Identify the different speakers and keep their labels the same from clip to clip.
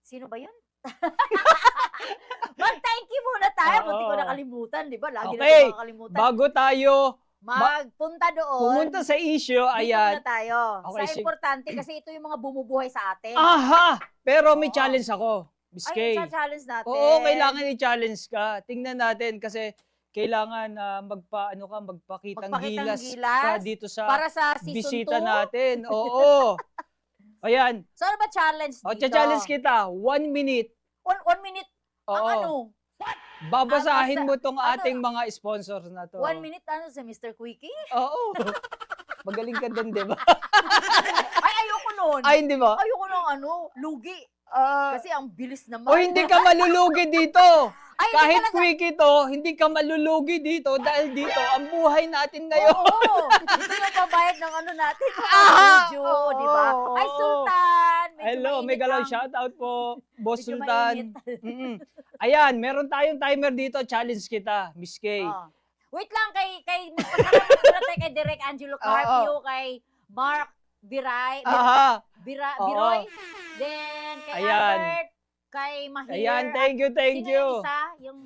Speaker 1: Sino ba yun? Mag-thank you muna tayo. Buti ko nakalimutan, di ba? Lagi
Speaker 2: Okay,
Speaker 1: natin makakalimutan.
Speaker 2: bago tayo
Speaker 1: Magpunta doon.
Speaker 2: pumunta sa issue,
Speaker 1: Dito
Speaker 2: ayan.
Speaker 1: muna tayo.
Speaker 2: Okay,
Speaker 1: Sa importante kasi ito yung mga bumubuhay sa atin.
Speaker 2: Aha! Pero may
Speaker 1: Oo.
Speaker 2: challenge ako, Miss
Speaker 1: Ay,
Speaker 2: Kay.
Speaker 1: challenge natin.
Speaker 2: Oo, kailangan i-challenge ka. Tingnan natin kasi kailangan magpakitang gilas ka dito sa
Speaker 1: para sa season
Speaker 2: bisita
Speaker 1: 2.
Speaker 2: natin. Oo. Ayan.
Speaker 1: So, ano ba challenge dito?
Speaker 2: Challenge kita. 1 minute.
Speaker 1: 1 minute? Ang
Speaker 2: Oo.
Speaker 1: ano?
Speaker 2: Babasahin mo tong
Speaker 1: ano?
Speaker 2: ating mga sponsors na to.
Speaker 1: 1 minute ano si Mr. Quickie?
Speaker 2: Oo. Magaling ka din, di ba?
Speaker 1: Ay, ayoko nun.
Speaker 2: Ay, hindi ba?
Speaker 1: Ayoko nung ano, lugi. Kasi ang bilis naman.
Speaker 2: O hindi ka malulugi dito.
Speaker 1: Ay,
Speaker 2: Kahit
Speaker 1: talaga.
Speaker 2: quickie to, hindi ka malulugi dito dahil dito ang buhay natin ngayon.
Speaker 1: Oo. Ito yung babayad ng ano natin. Video, di ba? Ay, Sultan. Medyo
Speaker 2: Hello,
Speaker 1: mainit
Speaker 2: may galaw
Speaker 1: ang-
Speaker 2: shoutout po, Boss
Speaker 1: Medyo
Speaker 2: Sultan.
Speaker 1: mainit.
Speaker 2: Ayan, meron tayong timer dito. Challenge kita, Miss Kay.
Speaker 1: Oh. Wait lang, magpasalamat tayo kay Direk Angelo Carpio, kay Mark Biray,
Speaker 2: Aha.
Speaker 1: Biroy, then kay
Speaker 2: Ayan.
Speaker 1: Albert, kay Mahir.
Speaker 2: Ayan, thank you, thank
Speaker 1: Sino
Speaker 2: you.
Speaker 1: yung isa? Yung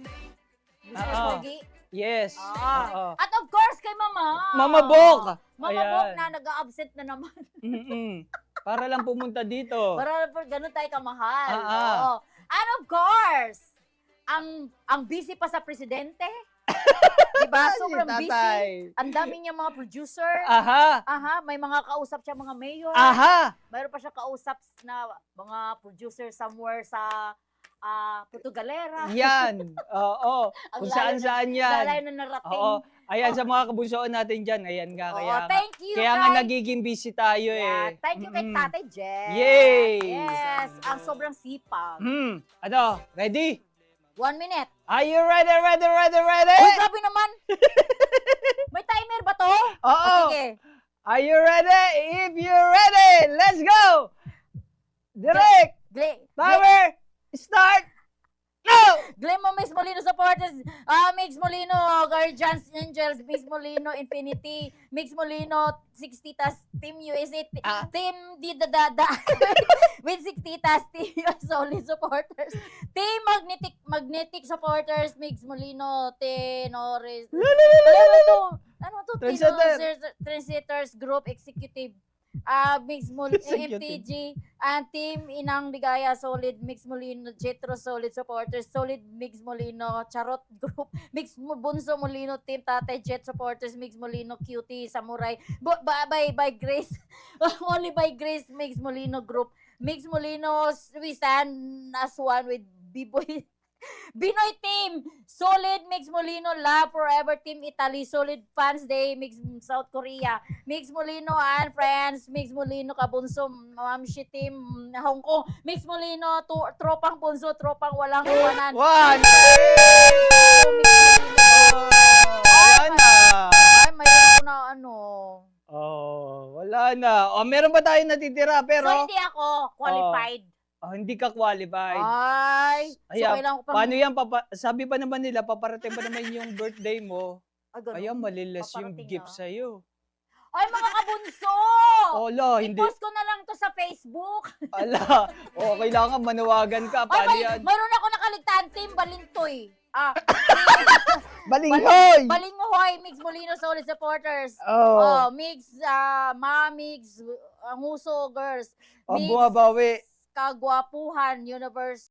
Speaker 1: Mr. Pogi?
Speaker 2: Yes. Oo.
Speaker 1: At of course, kay Mama.
Speaker 2: Mama Bok.
Speaker 1: Mama Bok
Speaker 2: Ayan.
Speaker 1: na nag-absent na naman.
Speaker 2: Para lang pumunta dito.
Speaker 1: Para ganun tayo kamahal.
Speaker 2: Ah.
Speaker 1: Oo. And of course, ang busy pa sa presidente. Diba? Sobrang busy.
Speaker 2: Tatay.
Speaker 1: Ang dami niya mga producer.
Speaker 2: Aha.
Speaker 1: May mga kausap siya mga mayor.
Speaker 2: Aha.
Speaker 1: Mayroon pa siya kausap na mga producer somewhere sa Portugalera.
Speaker 2: Yan. Oo.
Speaker 1: Ang
Speaker 2: Kung
Speaker 1: layo
Speaker 2: saan-saan yan.
Speaker 1: Lalayo na narating.
Speaker 2: Oo. Ayan, sa mga kabunsoon natin dyan. Ayan nga.
Speaker 1: Oo,
Speaker 2: Kaya nga.
Speaker 1: thank you,
Speaker 2: Kaya nga
Speaker 1: kay-
Speaker 2: nagiging busy tayo
Speaker 1: Yeah,
Speaker 2: eh.
Speaker 1: thank you kay Tatay Jen.
Speaker 2: Yay!
Speaker 1: Yes, ang sobrang sipag.
Speaker 2: Ano? Ready?
Speaker 1: 1 minute.
Speaker 2: Are you ready?
Speaker 1: Uy, grabe naman. May timer ba to?
Speaker 2: Oo.
Speaker 1: Sige.
Speaker 2: Are you ready? If you're ready, let's go! Direct! Timer! Start! Now!
Speaker 1: Glenn Mix Molino supporters, Mix Molino, Guardians Angels, Mix Molino, Infinity, Mix Molino, 6 Titas, Team USA, Team Didadada, with 6 Titas, Team Solid supporters, Team Magnetic supporters, Mix Molino, Tenores, ano to? Trendsetters Group Executive, Mix Molino, MTG, and Team Inang Ligaya, Solid, Mix Molino, Jetro, Solid supporters, Solid, Mix Molino, Charot Group, Mix Bunso Molino, Team Tatay Jet supporters, Mix Molino, Cutie, Samurai, by Grace, only by Grace, Mix Molino Group, Mix Molino, we stand as one with B-Boy, Binoy Team, Solid, Mix Molino, Love Forever, Team Italy, Solid Fans Day, Mix South Korea, Mix Molino and Friends, Mix Molino Kabunso, Mamshi Team Hong Kong, Mix Molino, Tropang Bunso, Tropang Walang Iwanan.
Speaker 2: One! Wala na!
Speaker 1: Ay, mayroon ako na ano.
Speaker 2: Wala na. Meron ba tayo natitira pero
Speaker 1: So, hindi ako qualified.
Speaker 2: hindi ka qualified.
Speaker 1: Ay, so
Speaker 2: Ayan,
Speaker 1: kailangan ko pang...
Speaker 2: paano yan? Sabi pa naman nila, paparating pa naman yung birthday mo.
Speaker 1: Ganun.
Speaker 2: Ayan, malilas yung
Speaker 1: Paparating
Speaker 2: gift
Speaker 1: na.
Speaker 2: sa'yo.
Speaker 1: Ay, mga kabunso!
Speaker 2: Ola, hindi.
Speaker 1: I-post ko na lang to sa Facebook.
Speaker 2: Ala, kailangan manawagan ka. Paano yan?
Speaker 1: Mayroon ako nakaligtaan, Team Balintoy.
Speaker 2: Balinghoy!
Speaker 1: Balinghoy, Mix Molino Solid Supporters. Mix, Mix, Anguso Girls. Mix
Speaker 2: Bumabawi.
Speaker 1: Kagwapuhan Universe